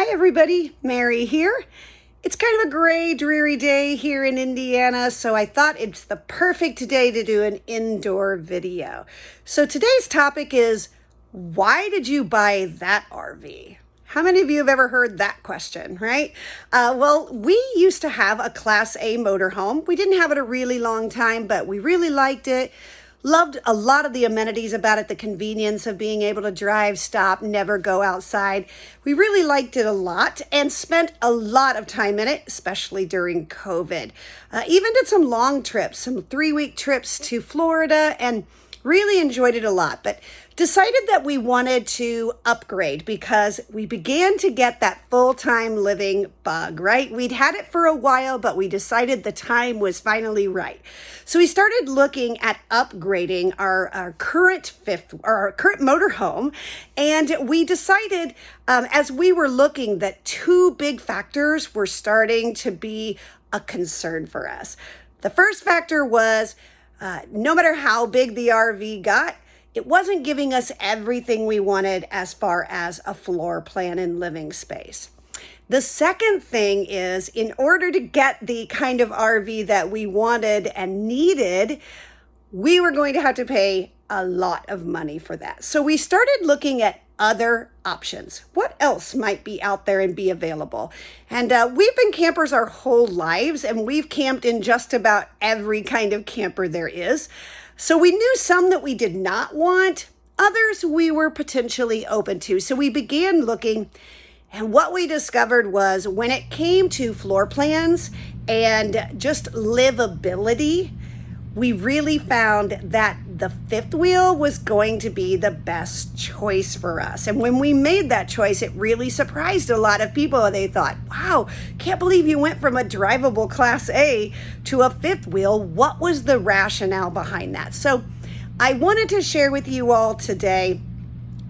Hi everybody, Mary here. It's kind of a gray, dreary day here in Indiana, so I thought it's the perfect day to do an indoor video. So today's topic is, why did you buy that RV? How many of you have ever heard that question, right? Well, we used to have a Class A motorhome. We didn't have it a really long time, but we really liked it. Loved a lot of the amenities about it, the convenience of being able to drive, stop, never go outside. We really liked it a lot and spent a lot of time in it, especially during COVID. Even did some long trips, some 3-week trips to Florida, and really enjoyed it a lot, but decided that we wanted to upgrade because we began to get that full-time living bug, right? We'd had it for a while, but we decided the time was finally right. So we started looking at upgrading our current motorhome, and we decided as we were looking that 2 big factors were starting to be a concern for us. The first factor was no matter how big the RV got, it wasn't giving us everything we wanted as far as a floor plan and living space. The second thing is, in order to get the kind of RV that we wanted and needed, we were going to have to pay a lot of money for that. So we started looking at other options. What else might be out there and be available? And we've been campers our whole lives, and we've camped in just about every kind of camper there is. So we knew some that we did not want, others we were potentially open to. So we began looking, and what we discovered was when it came to floor plans and just livability, we really found that the fifth wheel was going to be the best choice for us. And when we made that choice, it really surprised a lot of people. They thought, wow, can't believe you went from a drivable Class A to a fifth wheel. What was the rationale behind that? So I wanted to share with you all today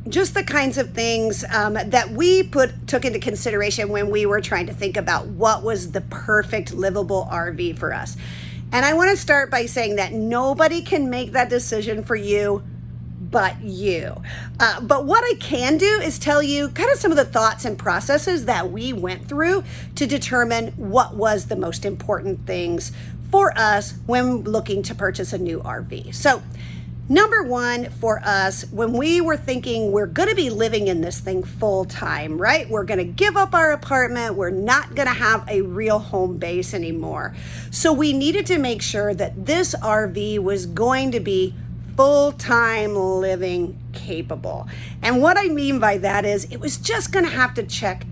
just the kinds of things that we took into consideration when we were trying to think about what was the perfect livable RV for us. And I want to start by saying that nobody can make that decision for you but you. But what I can do is tell you kind of some of the thoughts and processes that we went through to determine what was the most important things for us when looking to purchase a new RV. So number one for us, when we were thinking we're going to be living in this thing full time, right? We're going to give up our apartment. We're not going to have a real home base anymore. So we needed to make sure that this RV was going to be full-time living capable. And what I mean by that is it was just going to have to check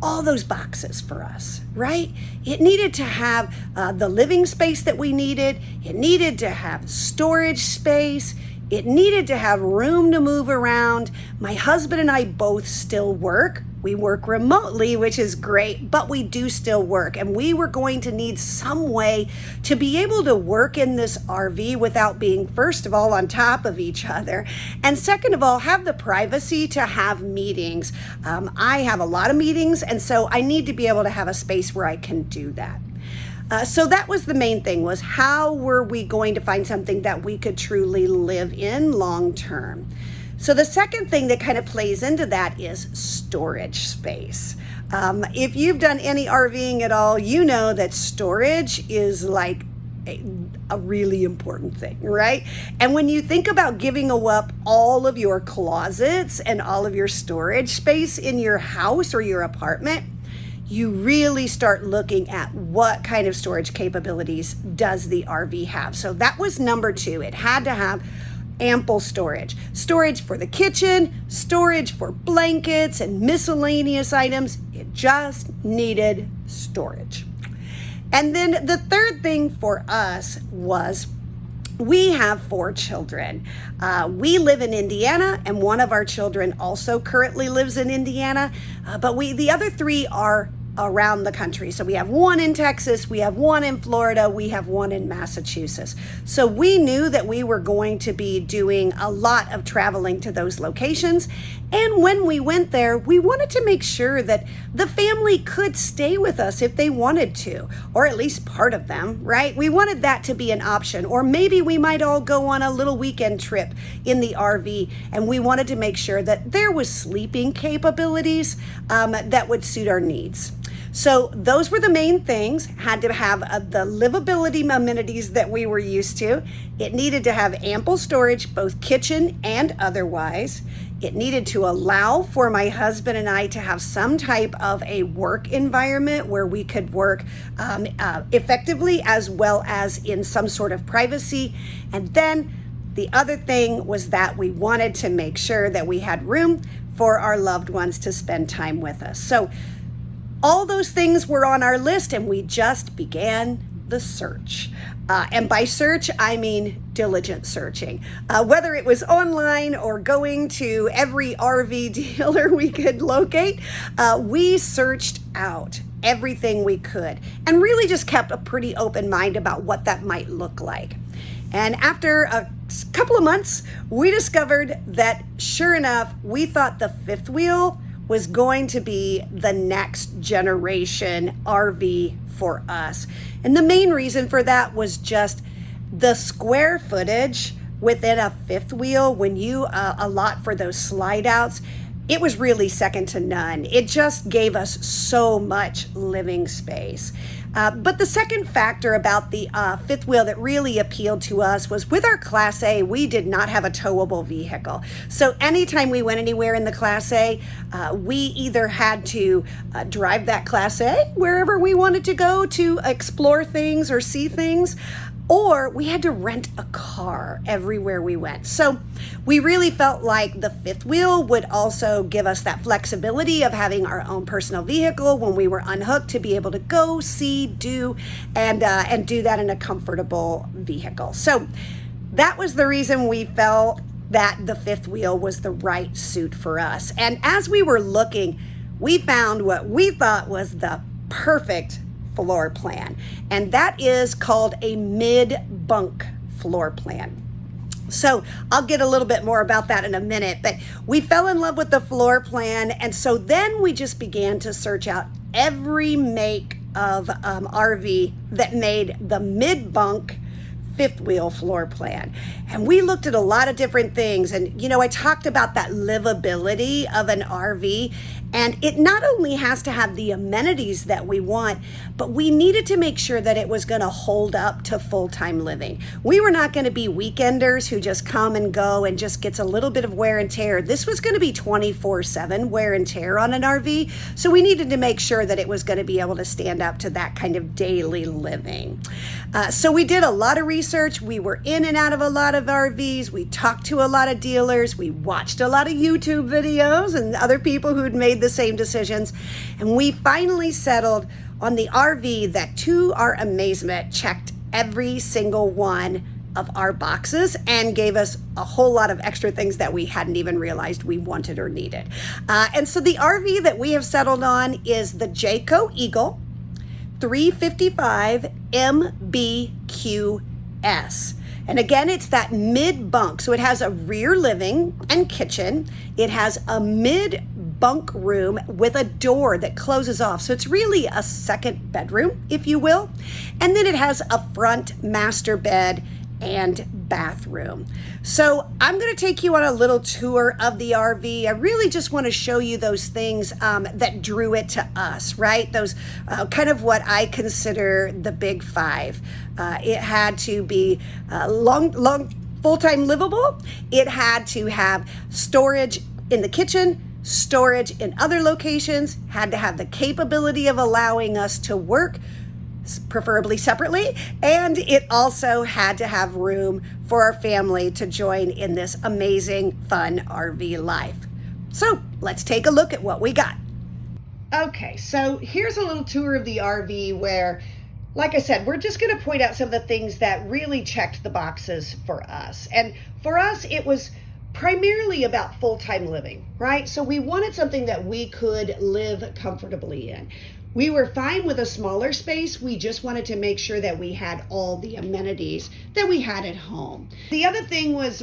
all those boxes for us, right? It needed to have the living space that we needed. It needed to have storage space. It needed to have room to move around. My husband and I both still work. We work remotely, which is great, but we do still work. And we were going to need some way to be able to work in this RV without being, first of all, on top of each other. And second of all, have the privacy to have meetings. I have a lot of meetings, and so I need to be able to have a space where I can do that. So that was the main thing, was how were we going to find something that we could truly live in long term? So the second thing that kind of plays into that is storage space. If you've done any RVing at all, you know that storage is like a really important thing, right? And when you think about giving up all of your closets and all of your storage space in your house or your apartment, you really start looking at what kind of storage capabilities does the RV have. So that was number 2. It had to have ample storage. Storage for the kitchen, storage for blankets and miscellaneous items. It just needed storage. And then the third thing for us was we have 4 children. We live in Indiana, and one of our children also currently lives in Indiana, but the other 3 are around the country. So we have one in Texas, we have one in Florida, we have one in Massachusetts. So we knew that we were going to be doing a lot of traveling to those locations. And when we went there, we wanted to make sure that the family could stay with us if they wanted to, or at least part of them, right? We wanted that to be an option. Or maybe we might all go on a little weekend trip in the RV, and we wanted to make sure that there was sleeping capabilities that would suit our needs. So those were the main things. Had to have the livability amenities that we were used to. It needed to have ample storage, both kitchen and otherwise. It needed to allow for my husband and I to have some type of a work environment where we could work effectively, as well as in some sort of privacy. And then the other thing was that we wanted to make sure that we had room for our loved ones to spend time with us. So all those things were on our list, and we just began the search. And by search, I mean diligent searching. Whether it was online or going to every RV dealer we could locate, we searched out everything we could and really just kept a pretty open mind about what that might look like. And after a couple of months, we discovered that, sure enough, we thought the fifth wheel was going to be the next generation RV for us. And the main reason for that was just the square footage within a fifth wheel. When you allot for those slide outs, it was really second to none. It just gave us so much living space. But the second factor about the fifth wheel that really appealed to us was, with our Class A, we did not have a towable vehicle. So anytime we went anywhere in the Class A, we either had to drive that Class A wherever we wanted to go to explore things or see things, or we had to rent a car everywhere we went. So we really felt like the fifth wheel would also give us that flexibility of having our own personal vehicle when we were unhooked, to be able to go, see, do, and do that in a comfortable vehicle. So that was the reason we felt that the fifth wheel was the right suit for us. And as we were looking, we found what we thought was the perfect floor plan, and that is called a mid-bunk floor plan. So I'll get a little bit more about that in a minute, but we fell in love with the floor plan, and so then we just began to search out every make of RV that made the mid-bunk fifth wheel floor plan. And we looked at a lot of different things. And, you know, I talked about that livability of an RV, and it not only has to have the amenities that we want, but we needed to make sure that it was going to hold up to full-time living. We were not going to be weekenders who just come and go and just gets a little bit of wear and tear. This was going to be 24/7 wear and tear on an RV. So we needed to make sure that it was going to be able to stand up to that kind of daily living. So we did a lot of research. We were in and out of a lot of RVs. We talked to a lot of dealers. We watched a lot of YouTube videos and other people who'd made the same decisions. And we finally settled on the RV that, to our amazement, checked every single one of our boxes and gave us a whole lot of extra things that we hadn't even realized we wanted or needed. And so the RV that we have settled on is the Jayco Eagle 355 MBQS. And again, it's that mid bunk. So it has a rear living and kitchen. It has a mid bunk room with a door that closes off. So it's really a second bedroom, if you will. And then it has a front master bed and bathroom. So I'm going to take you on a little tour of the RV. I really just want to show you those things that drew it to us, right? Those kind of what I consider the big five. It had to be long, full-time livable. It had to have storage in the kitchen, storage in other locations, had to have the capability of allowing us to work, preferably separately, and it also had to have room for our family to join in this amazing, fun RV life. So let's take a look at what we got. Okay, so here's a little tour of the RV where, like I said, we're just going to point out some of the things that really checked the boxes for us. And for us, it was primarily about full-time living, right? So we wanted something that we could live comfortably in. We were fine with a smaller space. We just wanted to make sure that we had all the amenities that we had at home. The other thing was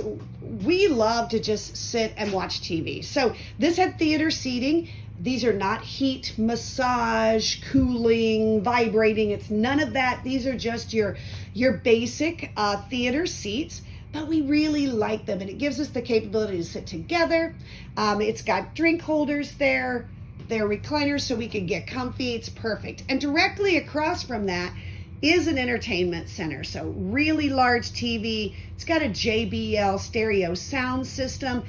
we love to just sit and watch TV. So this had theater seating. These are not heat, massage, cooling, vibrating. It's none of that. These are just your basic theater seats. But we really like them, and it gives us the capability to sit together. It's got drink holders there. They're recliners so we can get comfy. It's perfect. And directly across from that is an entertainment center. So really large TV. It's got a JBL stereo sound system,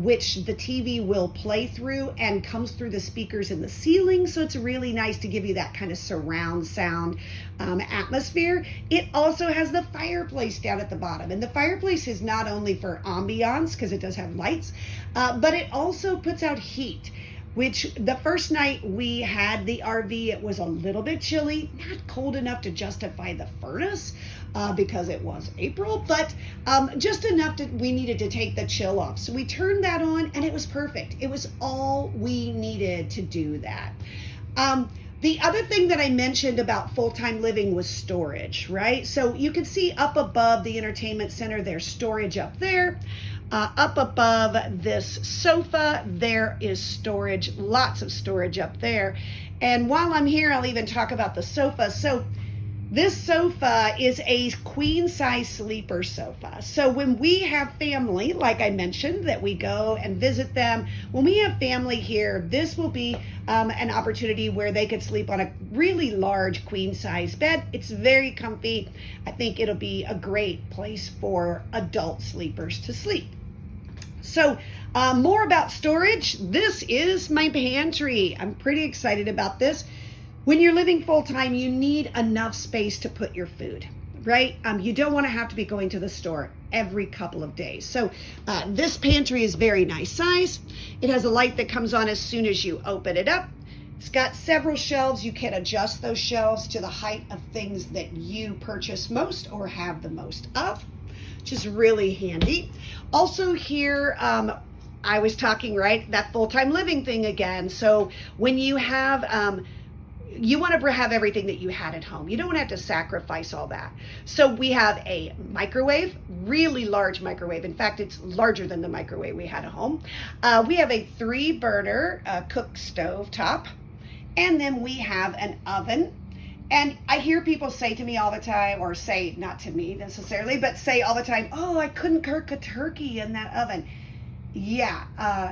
which the TV will play through and comes through the speakers in the ceiling. So it's really nice to give you that kind of surround sound atmosphere. It also has the fireplace down at the bottom. And the fireplace is not only for ambiance, because it does have lights, but it also puts out heat. Which the first night we had the RV, it was a little bit chilly, not cold enough to justify the furnace because it was April, but just enough that we needed to take the chill off. So we turned that on and it was perfect. It was all we needed to do that. The other thing that I mentioned about full-time living was storage, right? So you can see up above the entertainment center, there's storage up there. Up above this sofa, there is storage, lots of storage up there. And while I'm here, I'll even talk about the sofa. So this sofa is a queen size sleeper sofa. So when we have family, like I mentioned, that we go and visit them, when we have family here, this will be an opportunity where they could sleep on a really large queen size bed. It's very comfy. I think it'll be a great place for adult sleepers to sleep. So more about storage. This is my pantry. I'm pretty excited about this. When you're living full-time, you need enough space to put your food, right? You don't want to have to be going to the store every couple of days. So this pantry is very nice size. It has a light that comes on as soon as you open it up. It's got several shelves. You can adjust those shelves to the height of things that you purchase most or have the most of, which is really handy. Also here, I was talking, right, that full-time living thing again. So when you have, you want to have everything that you had at home. You don't want to have to sacrifice all that. So we have a microwave, really large microwave. In fact, it's larger than the microwave we had at home. We have a 3-burner cook stove top. And then we have an oven. And I hear people say to me all the time, or say, not to me necessarily, but say all the time, oh, I couldn't cook a turkey in that oven. Yeah,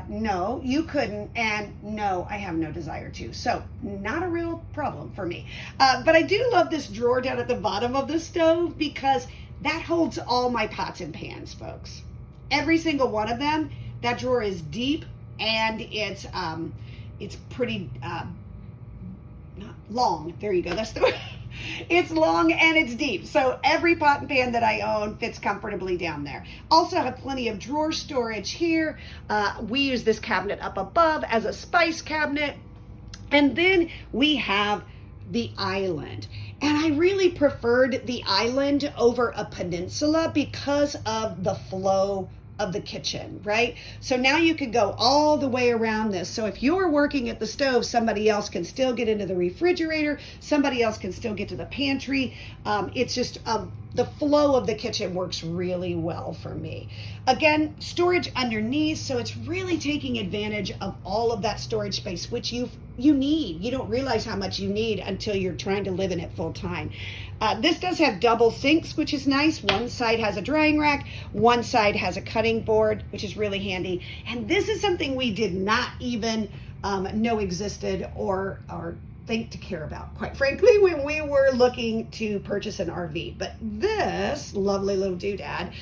no, you couldn't, and no, I have no desire to. So not a real problem for me. But I do love this drawer down at the bottom of the stove because that holds all my pots and pans, folks. Every single one of them. That drawer is deep and it's pretty not long. There you go. That's the word. It's long and it's deep. So every pot and pan that I own fits comfortably down there. Also have plenty of drawer storage here. We use this cabinet up above as a spice cabinet. And then we have the island. And I really preferred the island over a peninsula because of the flow of the kitchen, right? So now you could go all the way around this. So if you're working at the stove, somebody else can still get into the refrigerator. Somebody else can still get to the pantry. It's just the flow of the kitchen works really well for me. Again, storage underneath, so it's really taking advantage of all of that storage space, which you need. You don't realize how much you need until you're trying to live in it full time. This does have double sinks, which is nice. One side has a drying rack, one side has a cutting board, which is really handy. And this is something we did not even know existed or think to care about, quite frankly, when we were looking to purchase an RV. But this lovely little doodad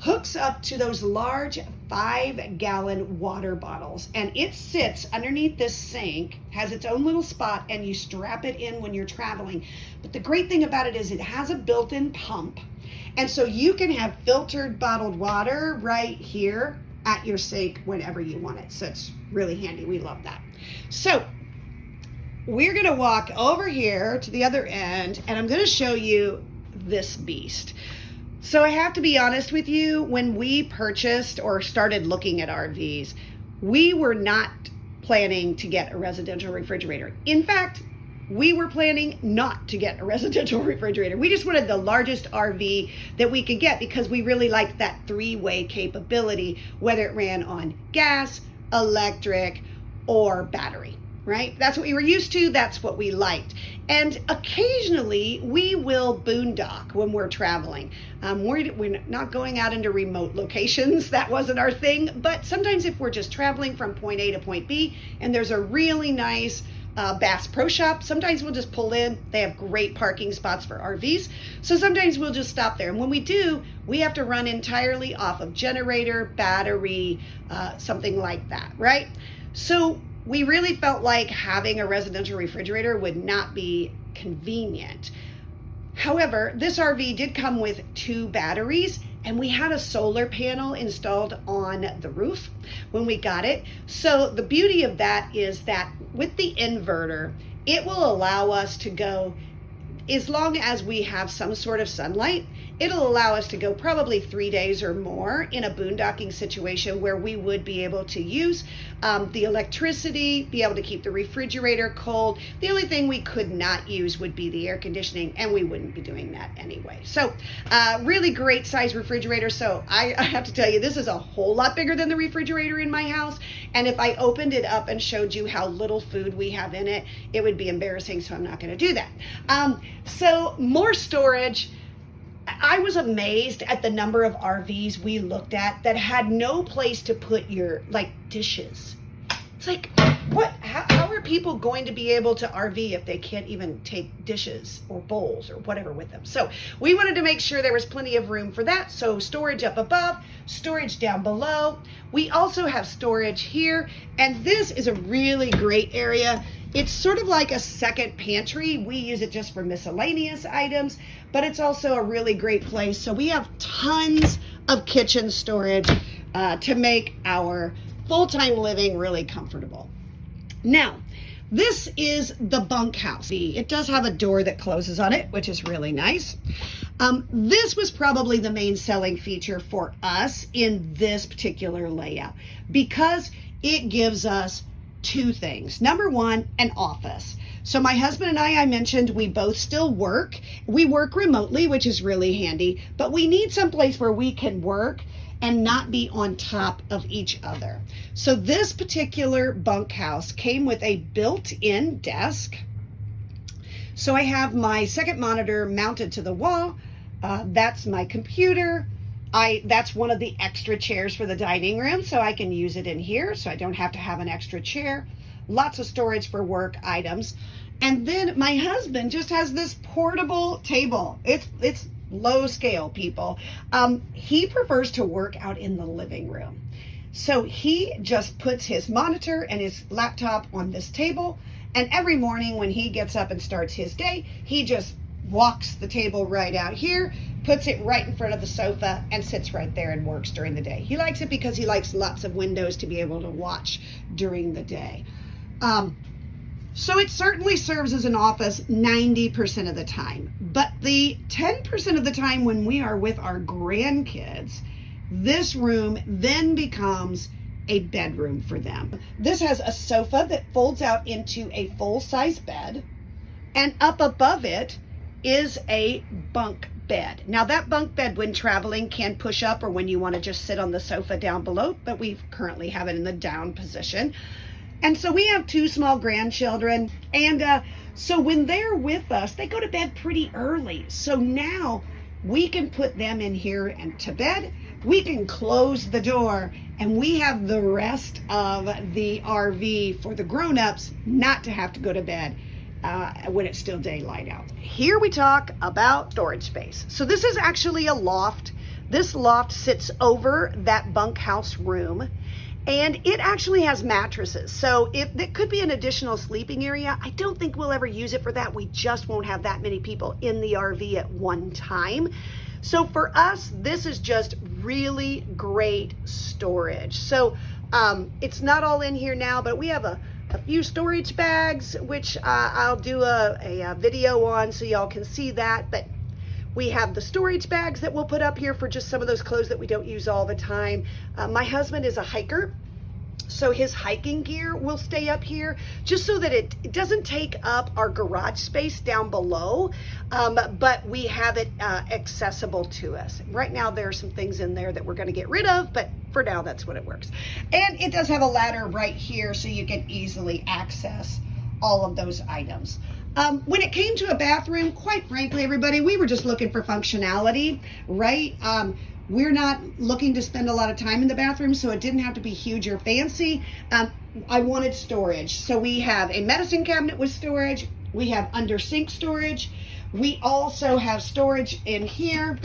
hooks up to those large 5-gallon water bottles, and it sits underneath this sink, has its own little spot, and you strap it in when you're traveling. But the great thing about it is it has a built-in pump, and so you can have filtered bottled water right here at your sink whenever you want it. So it's really handy. We love that. So we're going to walk over here to the other end, and I'm going to show you this beast. So I have to be honest with you, when we purchased or started looking at RVs, we were not planning to get a residential refrigerator. In fact, we were planning not to get a residential refrigerator. We just wanted the largest RV that we could get because we really liked that three-way capability, whether it ran on gas, electric, or battery, right? That's what we were used to. That's what we liked. And occasionally we will boondock when we're traveling. We're not going out into remote locations. That wasn't our thing. But sometimes if we're just traveling from point A to point B and there's a really nice Bass Pro Shop, sometimes we'll just pull in. They have great parking spots for RVs. So sometimes we'll just stop there. And when we do, we have to run entirely off of generator, battery, something like that, right? So we really felt like having a residential refrigerator would not be convenient. However, this RV did come with 2 batteries, and we had a solar panel installed on the roof when we got it. So the beauty of that is that with the inverter, it will allow us to go, as long as we have some sort of sunlight, it'll allow us to go probably 3 days or more in a boondocking situation where we would be able to use the electricity, be able to keep the refrigerator cold. The only thing we could not use would be the air conditioning, and we wouldn't be doing that anyway. So really great size refrigerator. So I have to tell you, this is a whole lot bigger than the refrigerator in my house. And if I opened it up and showed you how little food we have in it, it would be embarrassing. So I'm not going to do that. So more storage. I was amazed at the number of RVs we looked at that had no place to put your dishes. It's like, what? How are people going to be able to RV if they can't even take dishes or bowls or whatever with them? So we wanted to make sure there was plenty of room for that. So storage up above, storage down below. We also have storage here, and this is a really great area. It's sort of like a second pantry. We use it just for miscellaneous items, but it's also a really great place. So we have tons of kitchen storage to make our full-time living really comfortable. Now, this is the bunkhouse. It does have a door that closes on it, which is really nice. This was probably the main selling feature for us in this particular layout because it gives us 2 things. Number one, an office. So my husband and I mentioned we both still work. We work remotely, which is really handy, but we need someplace where we can work and not be on top of each other. So this particular bunkhouse came with a built-in desk. So I have my second monitor mounted to the wall. That's my computer. That's one of the extra chairs for the dining room, so I can use it in here, so I don't have to have an extra chair. Lots of storage for work items. And then my husband just has this portable table. It's low scale, people. He prefers to work out in the living room. So he just puts his monitor and his laptop on this table, and every morning when he gets up and starts his day, he just walks the table right out here, puts it right in front of the sofa, and sits right there and works during the day. He likes it because he likes lots of windows to be able to watch during the day. So it certainly serves as an office 90% of the time. But the 10% of the time when we are with our grandkids, this room then becomes a bedroom for them. This has a sofa that folds out into a full-size bed, and up above it is a bunk bed. Now that bunk bed when traveling can push up, or when you want to just sit on the sofa down below, but we currently have it in the down position. And so we have 2 small grandchildren, and so when they're with us, they go to bed pretty early. So now we can put them in here and to bed. We can close the door, and we have the rest of the RV for the grown-ups not to have to go to bed when it's still daylight out. Here we talk about storage space. So this is actually a loft. This loft sits over that bunkhouse room, and it actually has mattresses. So if it could be an additional sleeping area, I don't think we'll ever use it for that. We just won't have that many people in the RV at one time. So for us, this is just really great storage. So it's not all in here now, but we have a few storage bags, which I'll do a video on so y'all can see that. But we have the storage bags that we'll put up here for just some of those clothes that we don't use all the time. My husband is a hiker, So his hiking gear will stay up here just so that it doesn't take up our garage space down below, but we have it accessible to us. Right now there are some things in there that we're going to get rid of, but for now that's what it works. And it does have a ladder right here so you can easily access all of those items. When it came to a bathroom, quite frankly, everybody, we were just looking for functionality, right? We're not looking to spend a lot of time in the bathroom, so it didn't have to be huge or fancy. I wanted storage. So we have a medicine cabinet with storage. We have under sink storage. We also have storage in here.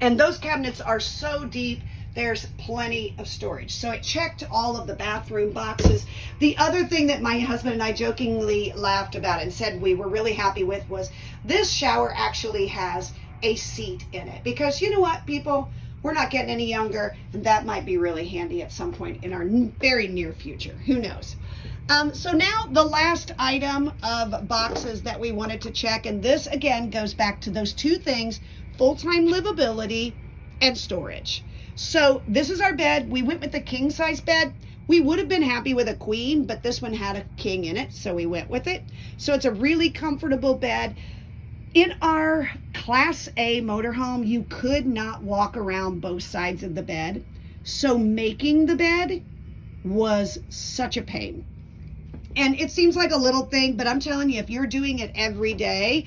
And those cabinets are so deep, there's plenty of storage. So it checked all of the bathroom boxes. The other thing that my husband and I jokingly laughed about and said we were really happy with was this shower actually has a seat in it, because you know what, people, we're not getting any younger, and that might be really handy at some point in our very near future. Who knows? So now the last item of boxes that we wanted to check, and this again goes back to those two things: full-time livability and storage. So this is our bed. We went with the king size bed. We would have been happy with a queen, but this one had a king in it, so we went with it. So it's a really comfortable bed. In our Class A motorhome, you could not walk around both sides of the bed. So making the bed was such a pain. And it seems like a little thing, but I'm telling you, if you're doing it every day,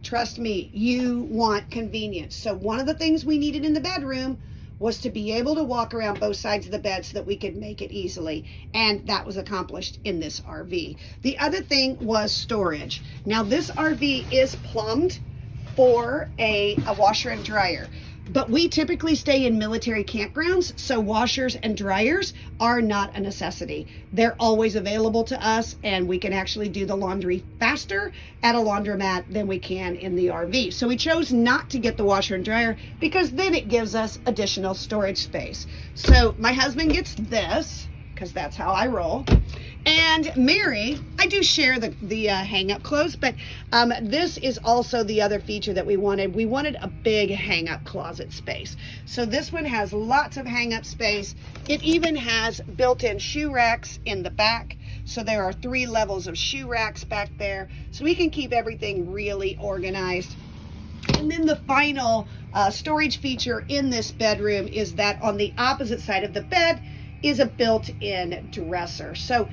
trust me, you want convenience. So one of the things we needed in the bedroom was to be able to walk around both sides of the bed so that we could make it easily. And that was accomplished in this RV. The other thing was storage. Now this RV is plumbed for a washer and dryer, but we typically stay in military campgrounds, so washers and dryers are not a necessity. They're always available to us, and we can actually do the laundry faster at a laundromat than we can in the RV. So we chose not to get the washer and dryer because then it gives us additional storage space. So my husband gets this, because that's how I roll. And Mary, I do share the hang-up clothes, but this is also the other feature that we wanted. We wanted a big hang-up closet space. So this one has lots of hang-up space. It even has built-in shoe racks in the back. So there are 3 levels of shoe racks back there. So we can keep everything really organized. And then the final storage feature in this bedroom is that on the opposite side of the bed is a built-in dresser. So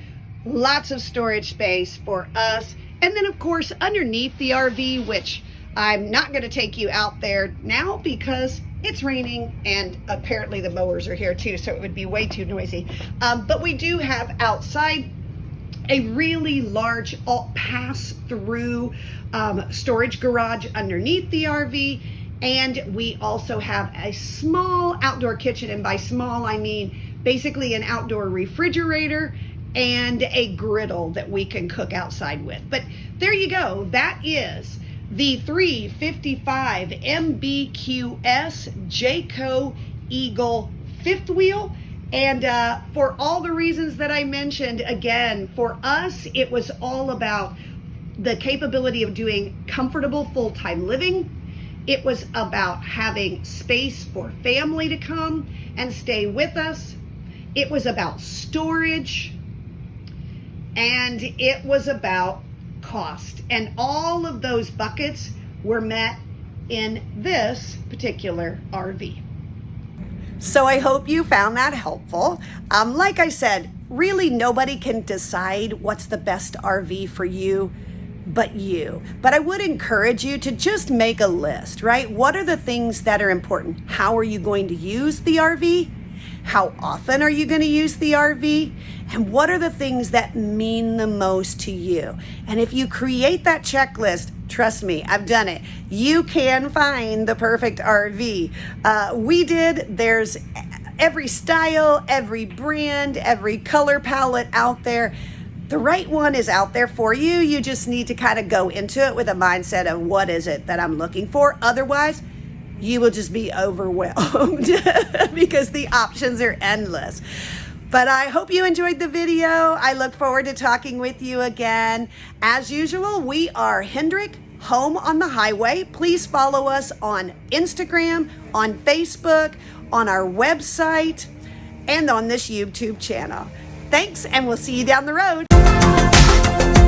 lots of storage space for us. And then of course underneath the RV, which I'm not going to take you out there now because it's raining and apparently the mowers are here too, so it would be way too noisy. But we do have outside a really large pass-through storage garage underneath the RV. And we also have a small outdoor kitchen, and by small I mean basically an outdoor refrigerator and a griddle that we can cook outside with. But there you go. That is the 355 MBQS Jayco Eagle fifth wheel. And for all the reasons that I mentioned, again, for us, it was all about the capability of doing comfortable full-time living. It was about having space for family to come and stay with us. It was about storage, and it was about cost. And all of those buckets were met in this particular RV. So I hope you found that helpful. Like I said, really nobody can decide what's the best RV for you but you. But I would encourage you to just make a list, right? What are the things that are important? How are you going to use the RV? How often are you going to use the RV? And what are the things that mean the most to you? And if you create that checklist, trust me, I've done it. You can find the perfect RV. We did. There's every style, every brand, every color palette out there. The right one is out there for you. You just need to kind of go into it with a mindset of what is it that I'm looking for. Otherwise, you will just be overwhelmed because the options are endless. But I hope you enjoyed the video. I look forward to talking with you again. As usual, we are Hendrick Home on the Highway. Please follow us on Instagram, on Facebook, on our website. and on this YouTube channel. Thanks, and we'll see you down the road.